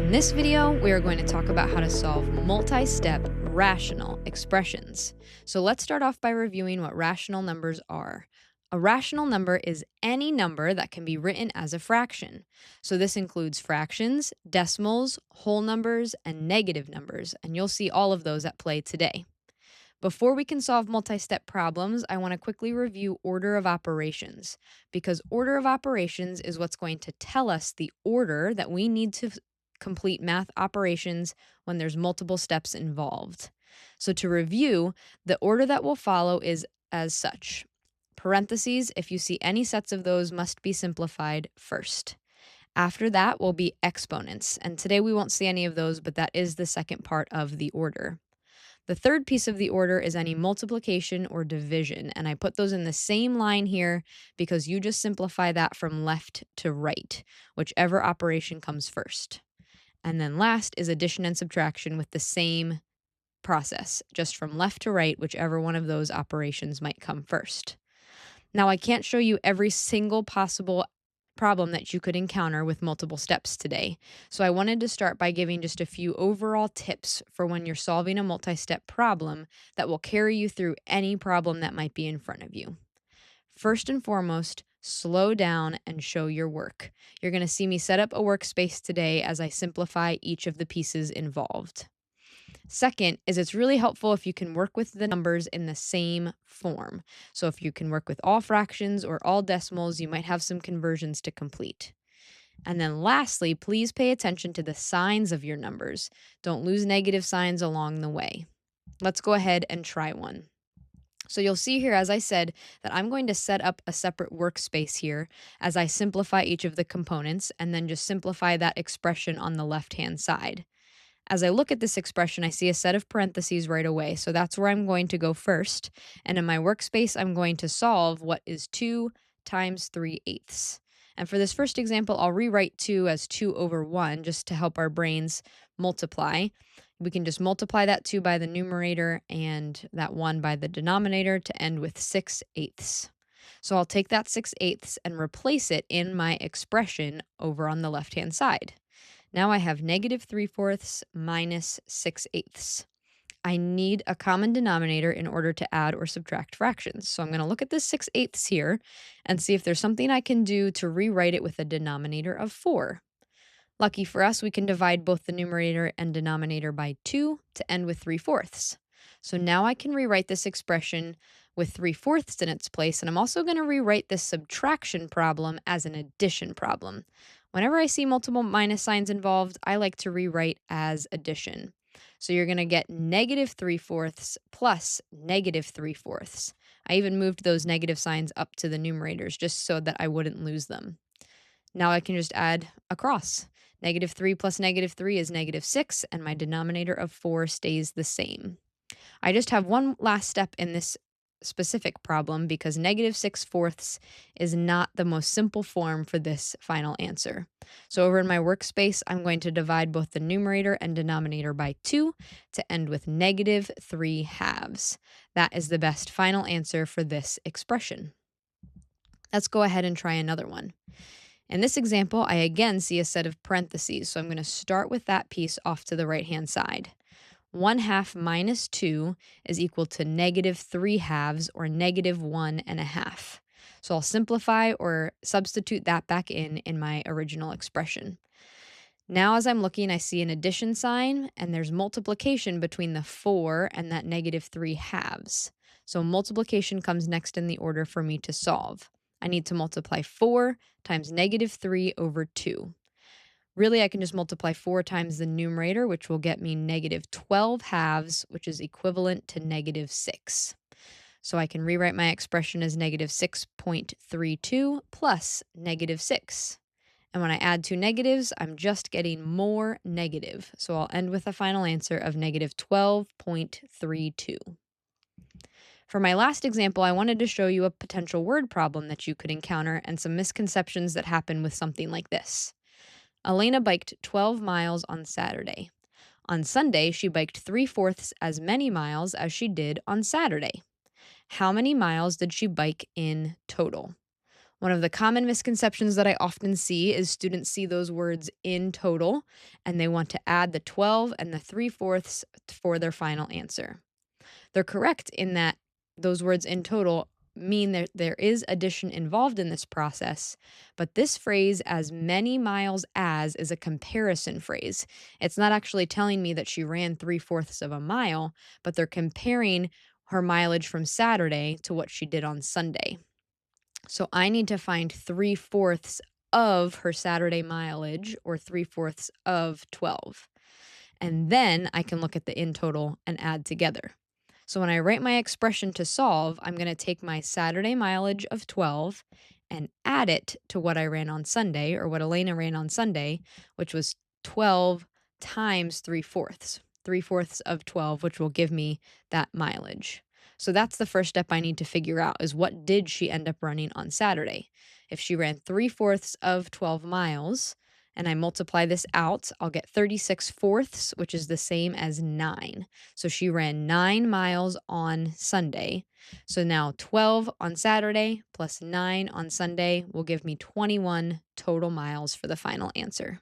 On this video, we are going to talk about how to solve multi-step rational expressions. So let's start off by reviewing what rational numbers are. A rational number is any number that can be written as a fraction. So this includes fractions, decimals, whole numbers, and negative numbers, and you'll see all of those at play today. Before we can solve multi-step problems, I want to quickly review order of operations, because order of operations is what's going to tell us the order that we need to complete math operations when there's multiple steps involved. So to review, the order that will follow is as such. Parentheses, if you see any sets of those, must be simplified first. After that will be exponents, and today we won't see any of those, but that is the second part of the order. The third piece of the order is any multiplication or division, and I put those in the same line here because you just simplify that from left to right, whichever operation comes first. And then last is addition and subtraction with the same process, just from left to right, whichever one of those operations might come first. Now, I can't show you every single possible problem that you could encounter with multiple steps today, so I wanted to start by giving just a few overall tips for when you're solving a multi-step problem that will carry you through any problem that might be in front of you. First and foremost, slow down and show your work. You're going to see me set up a workspace today as I simplify each of the pieces involved. Second is it's really helpful if you can work with the numbers in the same form. So if you can work with all fractions or all decimals, you might have some conversions to complete. And then lastly, please pay attention to the signs of your numbers. Don't lose negative signs along the way. Let's go ahead and try one. So you'll see here, as I said, that I'm going to set up a separate workspace here as I simplify each of the components and then just simplify that expression on the left-hand side. As I look at this expression, I see a set of parentheses right away, so that's where I'm going to go first. And in my workspace, I'm going to solve what is 2 times 3/8. And for this first example, I'll rewrite 2 as 2 over 1 just to help our brains multiply. We can just multiply that 2 by the numerator and that 1 by the denominator to end with 6/8. So I'll take that 6/8 and replace it in my expression over on the left-hand side. Now I have -3/4 minus 6/8. I need a common denominator in order to add or subtract fractions. So I'm going to look at this 6/8 here and see if there's something I can do to rewrite it with a denominator of 4. Lucky for us, we can divide both the numerator and denominator by 2 to end with 3/4. So now I can rewrite this expression with 3/4 in its place, and I'm also going to rewrite this subtraction problem as an addition problem. Whenever I see multiple minus signs involved, I like to rewrite as addition. So you're going to get -3/4 plus -3/4. I even moved those negative signs up to the numerators just so that I wouldn't lose them. Now I can just add across. -3 plus -3 is -6, and my denominator of 4 stays the same. I just have one last step in this specific problem because -6/4 is not the most simple form for this final answer. So over in my workspace, I'm going to divide both the numerator and denominator by 2 to end with -3/2. That is the best final answer for this expression. Let's go ahead and try another one. In this example, I again see a set of parentheses, so I'm going to start with that piece off to the right-hand side. 1/2 minus 2 is equal to -3/2 or -1.5. So I'll simplify or substitute that back in my original expression. Now as I'm looking, I see an addition sign, and there's multiplication between the 4 and that -3/2. So multiplication comes next in the order for me to solve. I need to multiply 4 times -3 over 2. Really, I can just multiply 4 times the numerator, which will get me -12/2, which is equivalent to -6. So I can rewrite my expression as -6.32 plus -6. And when I add two negatives, I'm just getting more negative. So I'll end with a final answer of -12.32. For my last example, I wanted to show you a potential word problem that you could encounter and some misconceptions that happen with something like this. Elena biked 12 miles on Saturday. On Sunday, she biked 3/4 as many miles as she did on Saturday. How many miles did she bike in total? One of the common misconceptions that I often see is students see those words in total and they want to add the 12 and the 3/4 for their final answer. They're correct in that those words in total mean that there is addition involved in this process, but this phrase, as many miles as, is a comparison phrase. It's not actually telling me that she ran 3/4 of a mile, but they're comparing her mileage from Saturday to what she did on Sunday. So I need to find 3/4 of her Saturday mileage or 3/4 of 12. And then I can look at the in total and add together. So when I write my expression to solve, I'm going to take my Saturday mileage of 12 and add it to what I ran on Sunday or what Elena ran on Sunday, which was 12 times 3/4. 3/4 of 12, which will give me that mileage. So that's the first step I need to figure out is what did she end up running on Saturday? If she ran 3/4 of 12 miles, and I multiply this out, I'll get 36/4, which is the same as 9. So she ran 9 miles on Sunday. So now 12 on Saturday plus 9 on Sunday will give me 21 total miles for the final answer.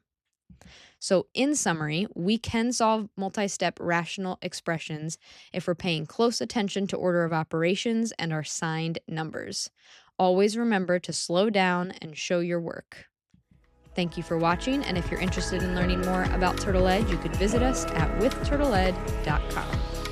So, in summary, we can solve multi step rational expressions if we're paying close attention to order of operations and our signed numbers. Always remember to slow down and show your work. Thank you for watching, and if you're interested in learning more about TurtlEd, you could visit us at withturtled.com.